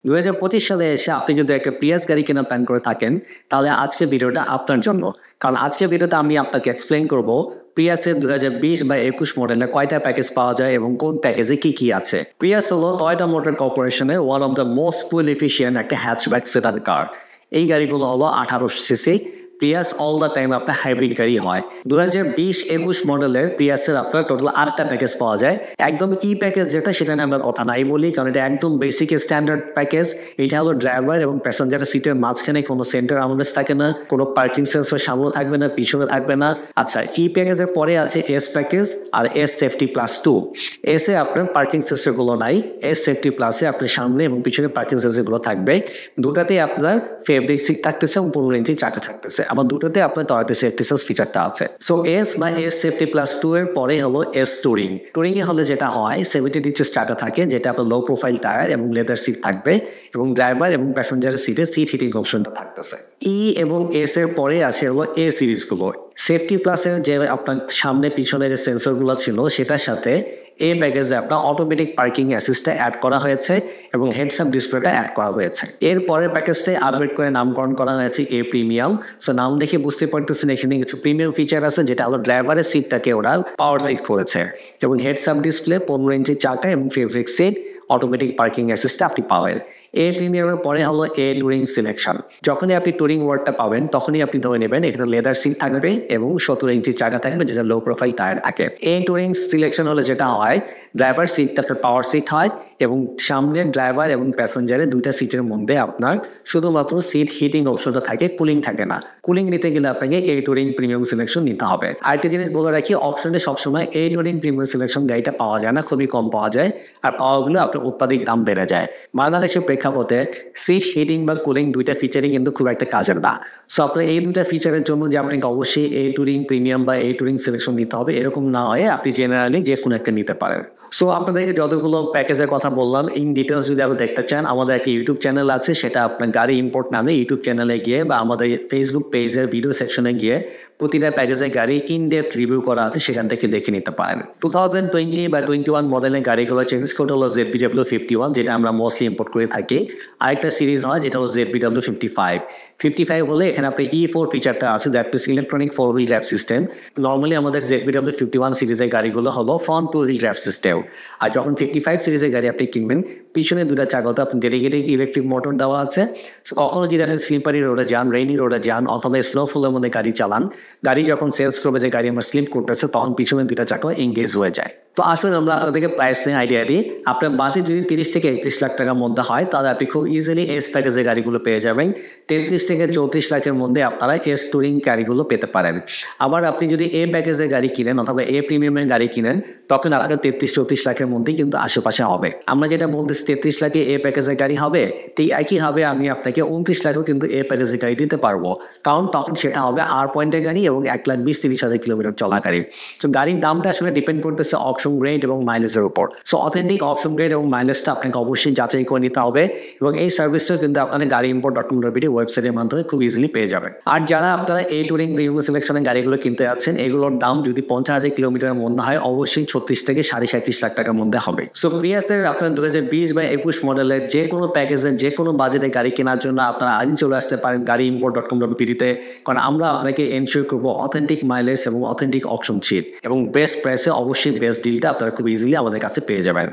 2025 সালে এসে আপনি যদি একটা প্রিয়াস গাড়ি কেনার প্ল্যান করে থাকেন, তাহলে আজকের ভিডিওটা আপনার জন্য। কারণ আজকের ভিডিওতে আমি আপনাকে এক্সপ্লেইন করব প্রিয়াসের 2020 বা 21 মডেলে কয়টা প্যাকেজ পাওয়া যায় এবং কোন প্যাকেজে কি কি আছে। প্রিয়াস হলো টয়োটা মোটর কর্পোরেশনের one of the most fuel efficient একটা হ্যাচব্যাক সেডান কার। এই গাড়িগুলো হলো 18 CC. Prius all the time আপনার হাইব্রিড গাড়ি হয়। 2020-21 মডেলের প্রিয়াসের আপনার টোটাল 8টা প্যাকেজ পাওয়া যায়। একদম কি প্যাকেজ যেটা সেটা নিয়ে আমরা কথা নাই বলি, কারণ এটা একদম বেসিক স্ট্যান্ডার্ড প্যাকেজ। এটা হলো ড্রাইভার এবং প্যাসেঞ্জারের সিটের মাঝখানে কোনো সেন্টার আর্মরেস্ট থাকে না, কোনো পার্কিং সেন্সর সামনে থাকবে না, পিছনে থাকবে না। আচ্ছা, এই প্যাকেজের পরে আছে এস প্যাকেজ আর এস সেফটি প্লাস 2। এসে আপনার পার্কিং সেন্সরগুলো নাই, এস সেফটি প্লাসে আপনার সামনে এবং পিছনে পার্কিং সেন্সরগুলো থাকবে। দুটাতেই আপনার ফেব্রিক সিট থাকতেছে এবং 15 ইঞ্চি চাকা থাকতেছে। আবার দুটোতে আপনার টয়োটা সেফটি সেন্স ফিচারটা আছে। সো এস বা এস সেফটি প্লাস 2 এর পরে হলো এস টুরিং। টুরিং এ হলে যেটা হয় 70 ইঞ্চের চাকা থাকে, যেটা আপনার লো প্রোফাইল টায়ার এবং লেদার সিট থাকবে এবং ড্রাইভার এবং প্যাসেঞ্জারের সিটে সিট হিটিং অপশনটা থাকতেছে। ই এবং এস এর পরে আসে হলো এ সিরিজগুলো। সেফটি প্লাসের যে আপনার সামনে পিছনে যে সেন্সরগুলো ছিল সেটার সাথে এই প্যাকেজে আপনার অটোমেটিক পার্কিং অ্যাসিস্টটা অ্যাড করা হয়েছে এবং হেডস আপ ডিসপ্লেটা অ্যাড করা হয়েছে। এর পরের প্যাকেজে আপগ্রেড করে নামকরণ করা হয়েছে এ প্রিমিয়াম। সো নাম দেখে বুঝতে পারতেছেন এখানে কিছু প্রিমিয়াম ফিচার আছে, যেটা হলো ড্রাইভারের সিটটাকে ওরা পাওয়ার সিট করেছে এবং হেডস আপ ডিসপ্লে, 15 ইঞ্চি চাকা এবং ফেব্রিক সিট, অটোমেটিক পার্কিং অ্যাসিস্টটা আপনি পাবেন। এ প্রিমিয়ামের পরে হলো এ টুরিং সিলেকশন। যখনই আপনি টুরিং ওয়ার্ডটা পাবেন তখনই আপনি ধরে নেবেন এখানে লেদার সিট থাকবে এবং 17 ইঞ্চি চাকা থাকবে, যেটা লো প্রোফাইল টায়ার থাকে। এ টুরিং সিলেকশন হলে যেটা হয়, ড্রাইভার সিটটা পাওয়ার সিট হয় এবং সামনে ড্রাইভার এবং প্যাসেঞ্জারের দুইটা সিটের মধ্যে আপনার শুধুমাত্র সিট হিটিং অপশনটা থাকে, কুলিং থাকে না। কুলিং নিতে গেলে আপনাকে এ টুরিং প্রিমিয়াম সিলেকশন নিতে হবে। আরেকটা জিনিস বলে রাখি, অপশনে সবসময় এ টুরিং প্রিমিয়াম সিলেকশন গাড়িটা পাওয়া যায় না, খুবই কম পাওয়া যায়, আর পাওয়া গেলে আপনার অত্যাধিক দাম বেড়ে যায়। বাংলাদেশের প্রেক্ষাপটে সিট হিটিং বা কুলিং দুইটা ফিচারই কিন্তু খুব একটা কাজের না। সো আপনার এই দুইটা ফিচারের জন্য যে আপনাকে অবশ্যই এ টুরিং প্রিমিয়াম বা এ টুরিং সিলেকশন নিতে হবে এরকম না হয়, আপনি জেনারেলি যে কোনো একটা নিতে পারেন। সো আপনাদেরকে যতগুলো প্যাকেজের কথা বললাম ইন ডিটেলস যদি আপনি দেখতে চান, আমাদের একটা ইউটিউব চ্যানেল আছে, সেটা আপনার গাড়ি ইম্পোর্ট নামে ইউটিউব চ্যানেলে গিয়ে বা আমাদের ফেসবুক পেজের ভিডিও সেকশনে গিয়ে প্রতিটা প্যাকেজের গাড়ি ইন ডেপথ রিভিউ করা আছে, সেখান থেকে দেখে নিতে পারেন। 2020 বা 21 মডেলের গাড়িগুলো চেঞ্জেস কোড হলো ZBW51, যেটা আমরা মোস্টলি ইম্পোর্ট করে থাকি। আরেকটা সিরিজ হয় যেটা হলো ZBW55। 55 হলে এখানে আপনি E4 ফিচারটা আছে, that is electronic 4 wheel drive system. Normally আমাদের ZBW51 সিরিজের গাড়িগুলো হলো ফ্রন্ট 2 হুইল ড্রাইভ সিস্টেম। আর যখন 55 সিরিজের গাড়ি আপনি কিনবেন, পিছনে দুটা চাকাতে আপনি ডেডিকেটেড ইলেকট্রিক মোটর দেওয়া আছে। কখনো যদি আপনি স্লিপারি রোডে যান, রেইনি রোডে যান অথবা স্নোফলের মধ্যে গাড়ি চালান, গাড়ি যখন সেলস করবে যে গাড়ি আমার স্লিপ করতেছে, তখন পিছনে দুটা চাকা এঙ্গেজ হয়ে যায়। তো আসলে আমরা আপনাদেরকে প্রাইস নিয়ে আইডিয়া দিই। আপনার বাজেট যদি 30 থেকে 31 লাখ টাকার মধ্যে হয়, তাহলে আপনি খুব ইজিলি এস প্যাকেজের গাড়িগুলো পেয়ে যাবেন। 33 থেকে 34 লাখের মধ্যে আপনারা এস টুরিং গাড়িগুলো পেতে পারেন। আবার আপনি যদি এ প্যাকেজের গাড়ি কিনেন অথবা এ প্রিমিয়ামের গাড়ি কিনেন, তখন আপনার 33-34 লাখের মধ্যেই কিন্তু আশেপাশে হবে। আমরা যেটা বলতেছি 33 লাখে এ প্যাকেজের গাড়ি হবে, ঠিক একইভাবে আমি আপনাকে 29 লাখেও কিন্তু এ প্যাকেজের গাড়ি দিতে পারবো, কারণ তখন সেটা হবে আর পয়েন্টের গাড়ি এবং 1,20,000-30,000 কিলোমিটার চলা গাড়ি। সো গাড়ির দামটা আসলে ডিপেন্ড করতেছে অপশন গ্রেড এবং মাইলেজের উপর। সো অথেন্টিক অপশন গ্রেড এবং মাইলেজটা আপনাকে অবশ্যই যাচাই করে নিতে হবে এবং এই সার্ভিসটা কিন্তু আপনাদের গাড়ি import.com.bd ওয়েবসাইটের মাধ্যমে খুব ইজিলি পেয়ে যাবেন। আর যারা আপনারা এই টুরিং প্রিমিয়াম সিলেকশনের গাড়িগুলো কিনতে যাচ্ছেন, এগুলোর দাম যদি 50,000 কিলোমিটারের মধ্যে হয়, অবশ্যই 36 থেকে 37.5 লাখ টাকার মধ্যে হবে। সো প্রিয়াসের আপনার 2020 বা 21 মডেলের যে কোনো প্যাকেজের যে কোনো বাজেটে গাড়ি কেনার জন্য আপনারা আজই চলে আসতে পারেন গাড়ি import.com.bd-তে, কারণ আমরা আপনাকে এনশিওর করবো অথেন্টিক মাইলেজ এবং অথেন্টিক অপশন সিট এবং বেস্ট প্রাইসে অবশ্যই বেস্ট ডিলটা আপনারা খুব ইজিলি আমাদের কাছে পেয়ে যাবেন।